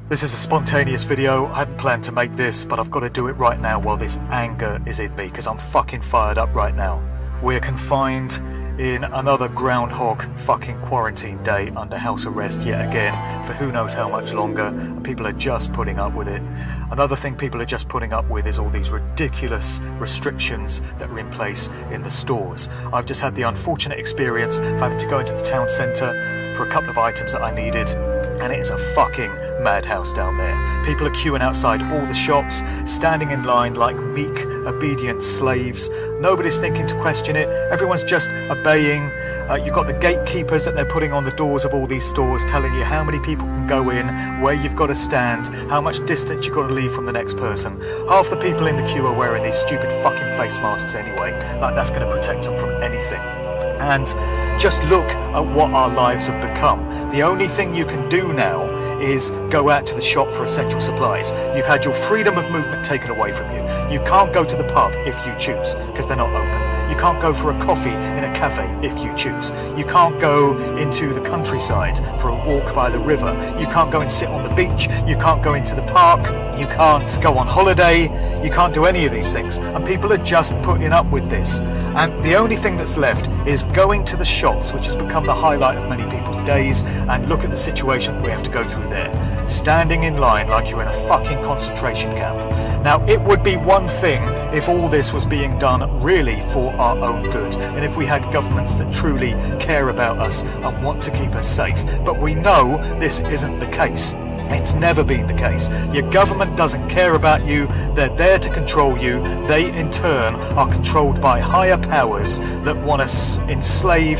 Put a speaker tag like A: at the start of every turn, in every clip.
A: This is a spontaneous video. I hadn't planned to make this, but I've got to do it right now while this anger is in me, because I'm fucking fired up right now. We're confined in another groundhog fucking quarantine day under house arrest yet again for who knows how much longer, and people are just putting up with it. Another thing people are just putting up with is all these ridiculous restrictions that are in place in the stores. I've just had the unfortunate experience of having to go into the town centre for a couple of items that I needed, and it is a fucking madhouse down there. People are queuing outside all the shops, standing in line like meek, obedient slaves. Nobody's thinking to question it. Everyone's just obeying. You've got the gatekeepers that they're putting on the doors of all these stores, telling you how many people can go in, where you've got to stand, how much distance you've got to leave from the next person. Half the people in the queue are wearing these stupid fucking face masks anyway, like that's going to protect them from anything. And just look at what our lives have become. The only thing you can do now is go out to the shop for essential supplies. You've had your freedom of movement taken away from you. You can't go to the pub if you choose, because they're not open. You can't go for a coffee in a cafe if you choose. You can't go into the countryside for a walk by the river. You can't go and sit on the beach. You can't go into the park. You can't go on holiday. You can't do any of these things. And people are just putting up with this. And the only thing that's left is going to the shops, which has become the highlight of many people's days, and look at the situation we have to go through there. Standing in line like you're in a fucking concentration camp. Now, it would be one thing if all this was being done really for our own good, and if we had governments that truly care about us and want to keep us safe. But we know this isn't the case. It's never been the case. Your government doesn't care about you. They're there to control you. They, in turn, are controlled by higher powers that want to enslave,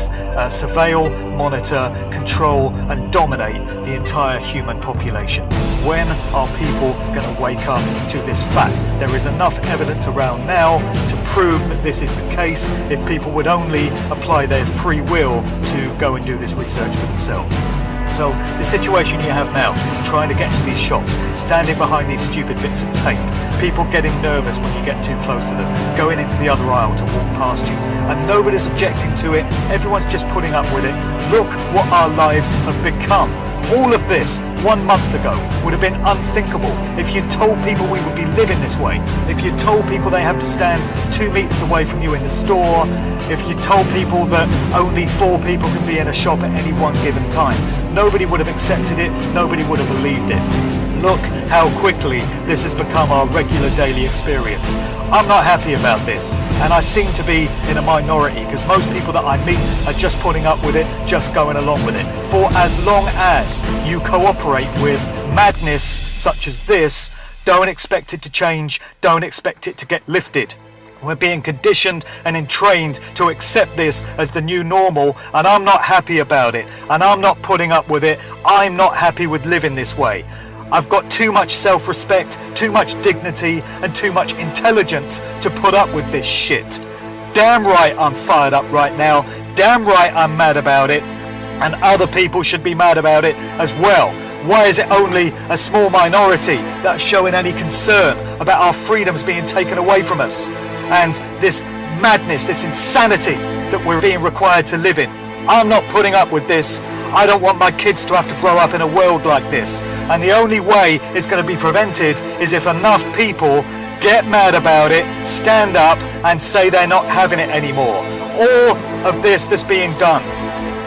A: surveil, monitor, control, and dominate the entire human population. When are people going to wake up to this fact? There is enough evidence around now to prove that this is the case if people would only apply their free will to go and do this research for themselves. So the situation you have now, trying to get to these shops, standing behind these stupid bits of tape, people getting nervous when you get too close to them, going into the other aisle to walk past you, and nobody's objecting to it, everyone's just putting up with it. Look what our lives have become. All of this 1 month ago would have been unthinkable if you told people we would be living this way, if you told people they have to stand 2 meters away from you in the store, if you told people that only 4 people can be in a shop at any one given time. Nobody would have accepted it, nobody would have believed it. Look how quickly this has become our regular daily experience. I'm not happy about this, and I seem to be in a minority, because most people that I meet are just putting up with it, just going along with it. For as long as you cooperate with madness such as this, don't expect it to change, don't expect it to get lifted. We're being conditioned and entrained to accept this as the new normal, and I'm not happy about it, and I'm not putting up with it. I'm not happy with living this way. I've got too much self-respect, too much dignity, and too much intelligence to put up with this shit. Damn right I'm fired up right now. Damn right I'm mad about it. And other people should be mad about it as well. Why is it only a small minority that's showing any concern about our freedoms being taken away from us? And this madness, this insanity that we're being required to live in. I'm not putting up with this. I don't want my kids to have to grow up in a world like this. And the only way it's going to be prevented is if enough people get mad about it, stand up and say they're not having it anymore. All of this that's being done,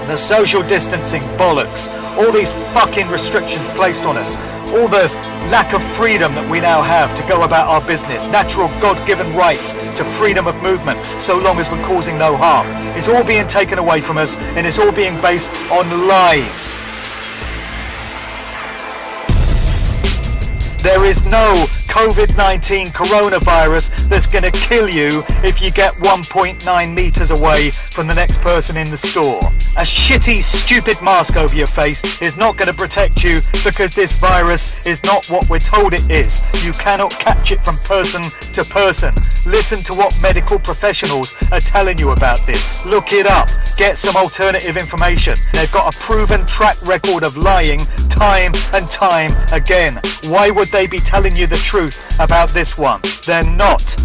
A: the social distancing bollocks, all these fucking restrictions placed on us, all the lack of freedom that we now have to go about our business, natural God-given rights to freedom of movement, so long as we're causing no harm. It's all being taken away from us, and it's all being based on lies. There is no COVID-19 coronavirus that's going to kill you if you get 1.9 meters away from the next person in the store. A shitty, stupid mask over your face is not going to protect you, because this virus is not what we're told it is. You cannot catch it from person to person. Listen to what medical professionals are telling you about this. Look it up. Get some alternative information. They've got a proven track record of lying time and time again. Why would they be telling you the truth about this one? They're not.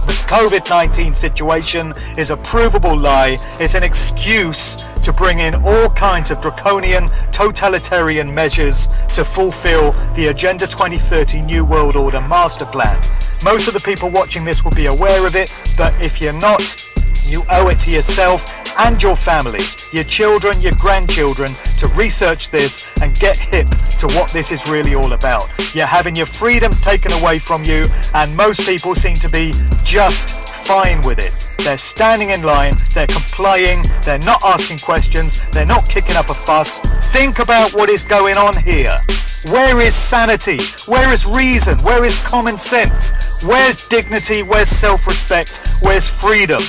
A: The COVID-19 situation is a provable lie. It's an excuse to bring in all kinds of draconian, totalitarian measures to fulfill the Agenda 2030 New World Order master plan. Most of the people watching this will be aware of it, but if you're not, you owe it to yourself and your families, your children, your grandchildren, to research this and get hip to what this is really all about. You're having your freedoms taken away from you, and most people seem to be just fine with it. They're standing in line, they're complying, they're not asking questions, they're not kicking up a fuss. Think about what is going on here. Where is sanity? Where is reason? Where is common sense? Where's dignity? Where's self-respect? Where's freedom?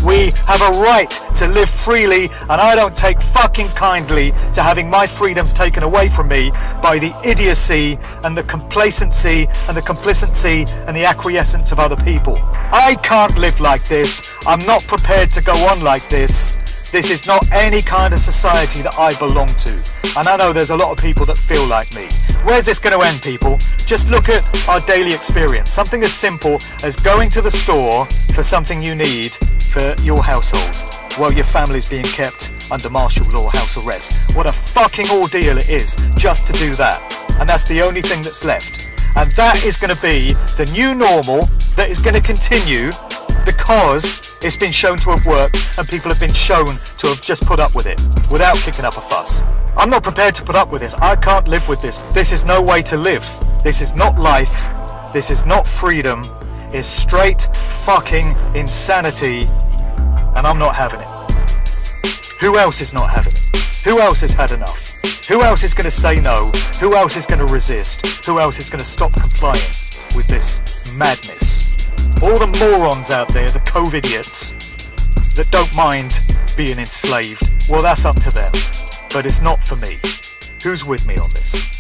A: We have a right to live freely, and I don't take fucking kindly to having my freedoms taken away from me by the idiocy and the complacency and the complicity and the acquiescence of other people. I can't live like this. I'm not prepared to go on like this. This is not any kind of society that I belong to. And I know there's a lot of people that feel like me. Where's this going to end, people? Just look at our daily experience. Something as simple as going to the store for something you need for your household while your family's being kept under martial law house arrest. What a fucking ordeal it is just to do that. And that's the only thing that's left. And that is going to be the new normal that is going to continue because it's been shown to have worked and people have been shown to have just put up with it without kicking up a fuss. I'm not prepared to put up with this. I can't live with this. This is no way to live. This is not life. This is not freedom. It's straight fucking insanity, and I'm not having it. Who else is not having it? Who else has had enough? Who else is going to say no? Who else is going to resist? Who else is going to stop complying with this madness? All the morons out there, the COVID-idiots, that don't mind being enslaved, well, that's up to them. But it's not for me. Who's with me on this?